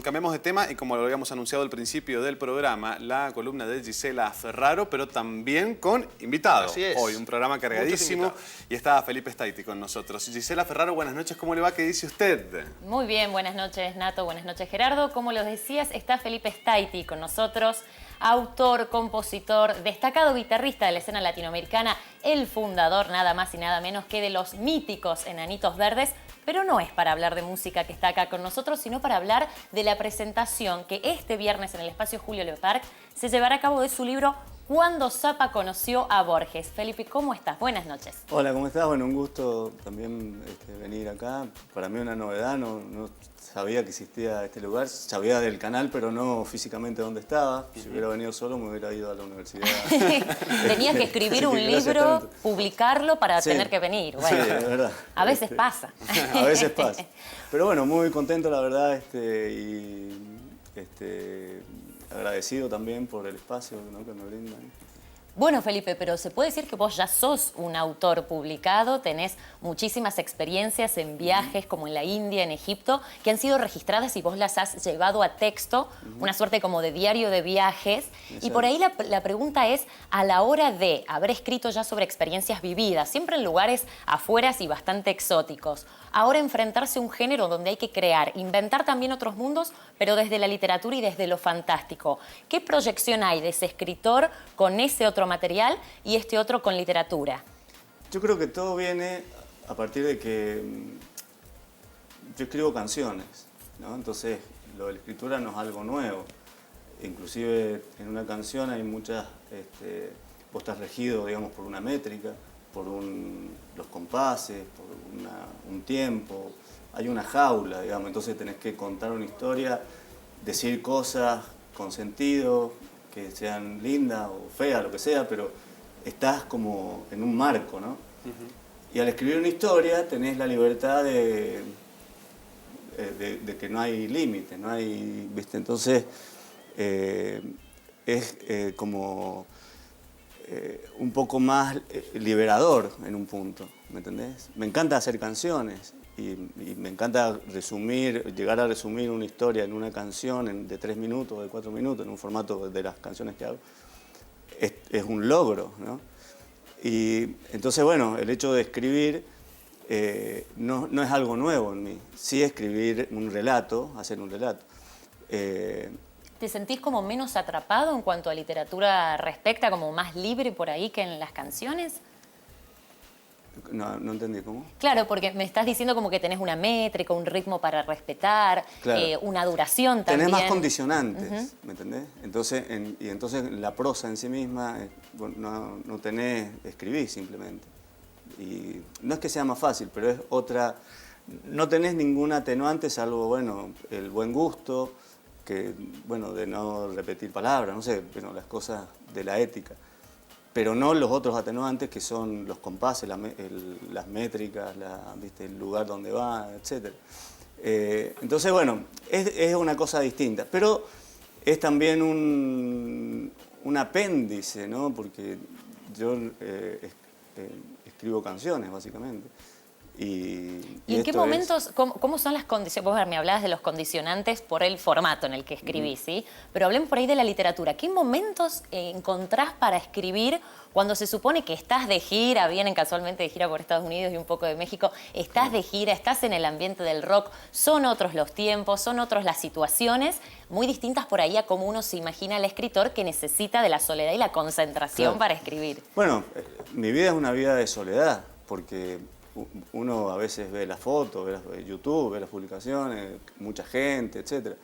Cambiamos de tema y como lo habíamos anunciado al principio del programa, la columna de Gisela Ferraro, pero también con invitados. Así es. Hoy un programa cargadísimo y está Felipe Staiti con nosotros. Gisela Ferraro, buenas noches, ¿cómo le va? ¿Qué dice usted? Muy bien, buenas noches Nato, buenas noches Gerardo. Como lo decías, está Felipe Staiti con nosotros, autor, compositor, destacado guitarrista de la escena latinoamericana, el fundador nada más y nada menos que de los míticos Enanitos Verdes. Pero no es para hablar de música que está acá con nosotros, sino para hablar de la presentación que este viernes en el espacio Julio Leopark se llevará a cabo de su libro Cuando Zappa conoció a Borges. Felipe, ¿cómo estás? Buenas noches. Hola, ¿cómo estás? Bueno, un gusto también venir acá. Para mí una novedad, no sabía que existía este lugar. Sabía del canal, pero no físicamente dónde estaba. Si hubiera venido solo, me hubiera ido a la universidad. Tenías que escribir un libro, publicarlo para tener que venir. Bueno, sí, es verdad. A veces pasa. A veces pasa. Pero bueno, muy contento, la verdad, y agradecido también por el espacio, ¿no?, que me brindan. Bueno, Felipe, pero se puede decir que vos ya sos un autor publicado, tenés muchísimas experiencias en viajes como en la India, en Egipto, que han sido registradas y vos las has llevado a texto, una suerte como de diario de viajes. Exacto. Y por ahí la pregunta es, a la hora de haber escrito ya sobre experiencias vividas, siempre en lugares afueras y bastante exóticos, ahora enfrentarse a un género donde hay que crear, inventar también otros mundos, pero desde la literatura y desde lo fantástico. ¿Qué proyección hay de ese escritor con ese otro material y este otro con literatura? Yo creo que todo viene a partir de que yo escribo canciones, ¿no? Entonces, lo de la escritura no es algo nuevo. Inclusive en una canción hay muchas, vos estás regido, digamos, por una métrica, por los compases, por un tiempo, hay una jaula, digamos, entonces tenés que contar una historia, decir cosas con sentido, que sean lindas o feas, lo que sea, pero estás como en un marco, ¿no? Y al escribir una historia tenés la libertad de que no hay límite, no hay, ¿viste? Entonces es como un poco más liberador en un punto, ¿me entendés? Me encanta hacer canciones y me encanta llegar a resumir una historia en una canción de 3 minutos, de 4 minutos, en un formato de las canciones que hago. Es un logro, ¿no? Y entonces, bueno, el hecho de escribir no es algo nuevo en mí. Sí escribir un relato, hacer un relato. ¿Te sentís como menos atrapado en cuanto a literatura respecta, como más libre por ahí que en las canciones? No entendí, ¿cómo? Claro, porque me estás diciendo como que tenés una métrica, un ritmo para respetar, claro. Una duración también. Tenés más condicionantes, ¿me entendés? Entonces, entonces la prosa en sí misma, no tenés, escribís simplemente. Y no es que sea más fácil, pero es otra, no tenés ningún atenuante salvo, bueno, el buen gusto, que, bueno, de no repetir palabras, no sé, pero las cosas de la ética. Pero no los otros atenuantes que son los compases, las métricas, ¿viste?, el lugar donde va, etc. Entonces, bueno, es una cosa distinta. Pero es también un apéndice, ¿no? Porque yo escribo canciones, básicamente. ¿Y en qué momentos, cómo son las condiciones? Vos me hablabas de los condicionantes por el formato en el que escribís, ¿sí? Pero hablemos por ahí de la literatura. ¿Qué momentos encontrás para escribir cuando se supone que estás de gira, vienen casualmente de gira por Estados Unidos y un poco de México, estás de gira, estás en el ambiente del rock, son otros los tiempos, son otras las situaciones, muy distintas por ahí a cómo uno se imagina al escritor que necesita de la soledad y la concentración para escribir? Bueno, mi vida es una vida de soledad, porque uno a veces ve las fotos, ve YouTube, ve las publicaciones, mucha gente, etc.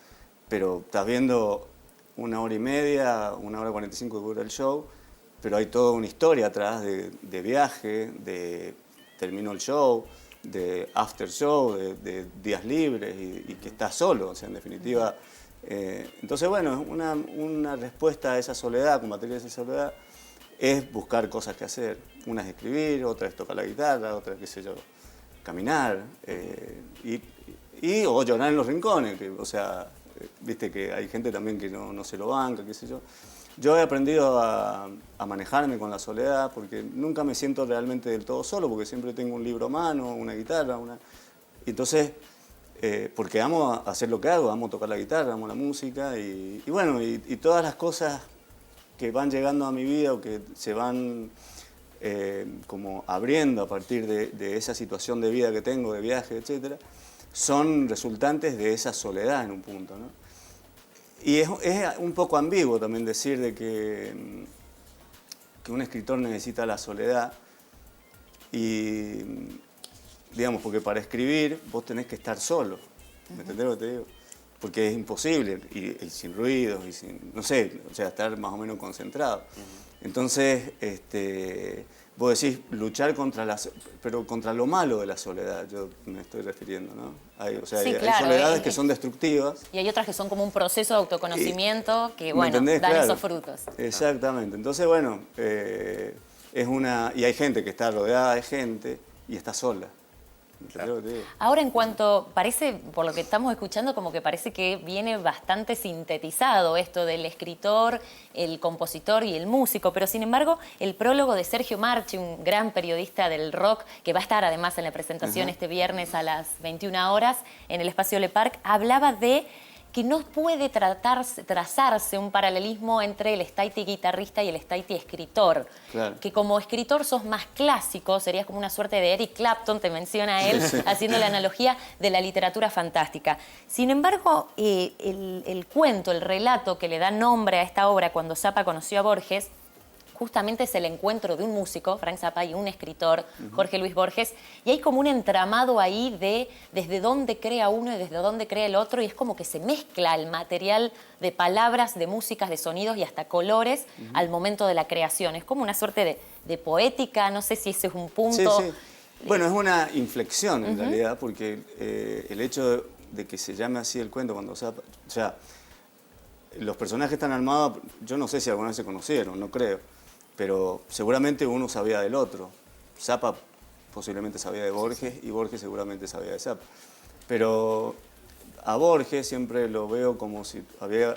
Pero estás viendo 1 hora y media, 1 hora y 45 que dura el show, pero hay toda una historia atrás de viaje, de termino el show, de after show, de días libres y que estás solo, o sea, en definitiva. Entonces, bueno, una respuesta a esa soledad, combatir esa soledad, es buscar cosas que hacer. Una es escribir, otra es tocar la guitarra, otra, qué sé yo, caminar, o llorar en los rincones, o sea, viste que hay gente también que no se lo banca, qué sé yo. Yo he aprendido a manejarme con la soledad porque nunca me siento realmente del todo solo, porque siempre tengo un libro a mano, una guitarra, entonces porque amo hacer lo que hago, amo tocar la guitarra, amo la música y bueno, y todas las cosas que van llegando a mi vida o que se van como abriendo a partir de esa situación de vida que tengo, de viaje, etcétera, son resultantes de esa soledad en un punto, ¿no? Y es un poco ambiguo también decir de que un escritor necesita la soledad y, digamos, porque para escribir vos tenés que estar solo, ¿me entendés lo que te digo? Porque es imposible, y sin ruidos, y sin, no sé, o sea, estar más o menos concentrado. Entonces, vos decís luchar pero contra lo malo de la soledad, yo me estoy refiriendo, ¿no? Hay soledades que son destructivas. Y hay otras que son como un proceso de autoconocimiento que, bueno, dan claro, esos frutos. Exactamente. Entonces, bueno, y hay gente que está rodeada de gente y está sola. Claro. Ahora, en cuanto, parece, por lo que estamos escuchando, como que parece que viene bastante sintetizado esto del escritor, el compositor y el músico, pero sin embargo, el prólogo de Sergio Marchi, un gran periodista del rock, que va a estar además en la presentación este viernes a las 21 horas en el Espacio Le Parc, hablaba de que no puede trazarse un paralelismo entre el Staiti guitarrista y el Staiti escritor. Claro. Que como escritor sos más clásico, serías como una suerte de Eric Clapton, te menciona él, haciendo la analogía de la literatura fantástica. Sin embargo, el cuento, el relato que le da nombre a esta obra cuando Zappa conoció a Borges, justamente es el encuentro de un músico, Frank Zappa, y un escritor, Jorge Luis Borges, y hay como un entramado ahí de desde dónde crea uno y desde dónde crea el otro, y es como que se mezcla el material de palabras, de músicas, de sonidos y hasta colores al momento de la creación. Es como una suerte de poética, no sé si ese es un punto. Sí, sí. Bueno, es una inflexión en realidad, porque el hecho de que se llame así el cuento cuando Zappa, o sea, los personajes están armados, yo no sé si alguna vez se conocieron, no creo, pero seguramente uno sabía del otro. Zappa posiblemente sabía de Borges y Borges seguramente sabía de Zappa. Pero a Borges siempre lo veo como si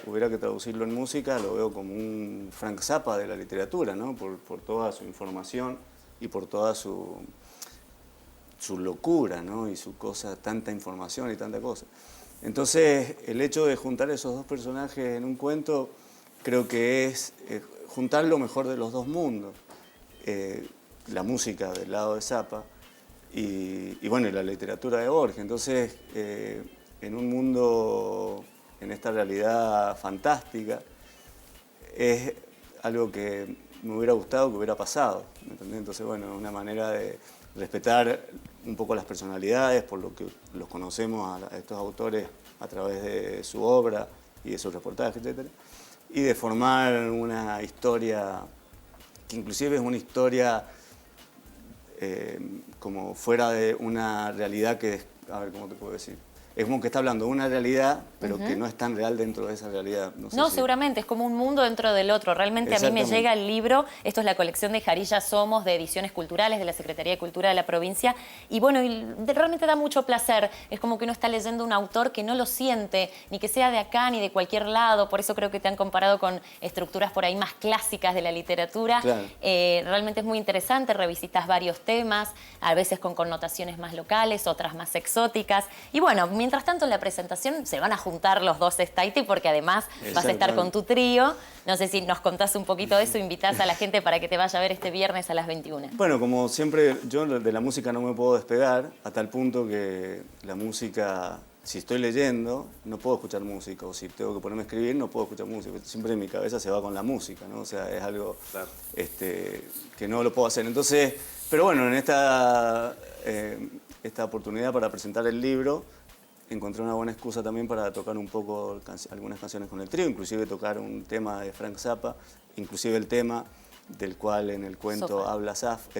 hubiera que traducirlo en música, lo veo como un Frank Zappa de la literatura, ¿no? Por toda su información y por toda su locura, ¿no? Y su cosa, tanta información y tanta cosa. Entonces, el hecho de juntar esos dos personajes en un cuento creo que es juntar lo mejor de los dos mundos. La música del lado de Zappa y bueno, y la literatura de Borges. Entonces, en un mundo, en esta realidad fantástica, es algo que me hubiera gustado que hubiera pasado, ¿me entendés? Entonces, bueno, es una manera de respetar un poco las personalidades, por lo que los conocemos a estos autores a través de su obra y de sus reportajes, etc. Y de formar una historia que inclusive es una historia como fuera de una realidad que, a ver, ¿cómo te puedo decir? Es como que está hablando de una realidad, pero que no es tan real dentro de esa realidad. No, seguramente, es como un mundo dentro del otro. Realmente a mí me llega el libro, esto es la colección de Jarilla Somos, de Ediciones Culturales, de la Secretaría de Cultura de la provincia, y bueno, realmente da mucho placer. Es como que uno está leyendo un autor que no lo siente, ni que sea de acá, ni de cualquier lado, por eso creo que te han comparado con estructuras por ahí más clásicas de la literatura. Claro. Realmente es muy interesante, revisitas varios temas, a veces con connotaciones más locales, otras más exóticas, y bueno, mientras tanto, en la presentación se van a juntar los dos Staiti porque además vas a estar con tu trío. No sé si nos contás un poquito de eso, invitás a la gente para que te vaya a ver este viernes a las 21. Bueno, como siempre, yo de la música no me puedo despegar, a tal punto que la música, si estoy leyendo, no puedo escuchar música, o si tengo que ponerme a escribir, no puedo escuchar música. Siempre mi cabeza se va con la música, ¿no? O sea, es algo que no lo puedo hacer. Entonces, pero bueno, en esta oportunidad para presentar el libro, encontré una buena excusa también para tocar un poco algunas canciones con el trío, inclusive tocar un tema de Frank Zappa, inclusive el tema del cual en el cuento habla Zappa,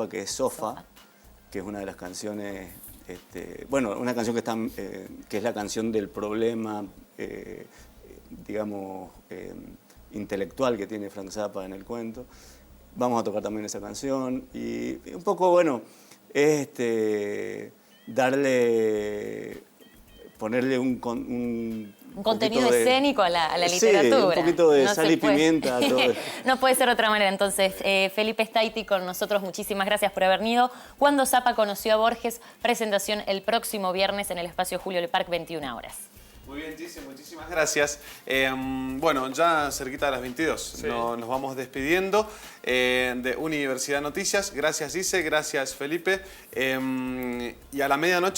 que es Sofa, que es una de las canciones, bueno, una canción que es la canción del problema, digamos, intelectual que tiene Frank Zappa en el cuento. Vamos a tocar también esa canción y un poco, bueno, ponerle Un contenido poquito de- escénico a la Sí, literatura. un poquito de No sal se y puede. pimienta. Todo. No puede ser de otra manera. Entonces, Felipe Staiti con nosotros, muchísimas gracias por haber venido. Cuando Zapa conoció a Borges, presentación el próximo viernes en el espacio Julio Le Parc, 21 horas. Muy bien, Gise, muchísimas gracias. Bueno, ya cerquita de las 22 Sí. nos vamos despidiendo de Universidad Noticias. Gracias, Gise, gracias, Felipe. Y a la medianoche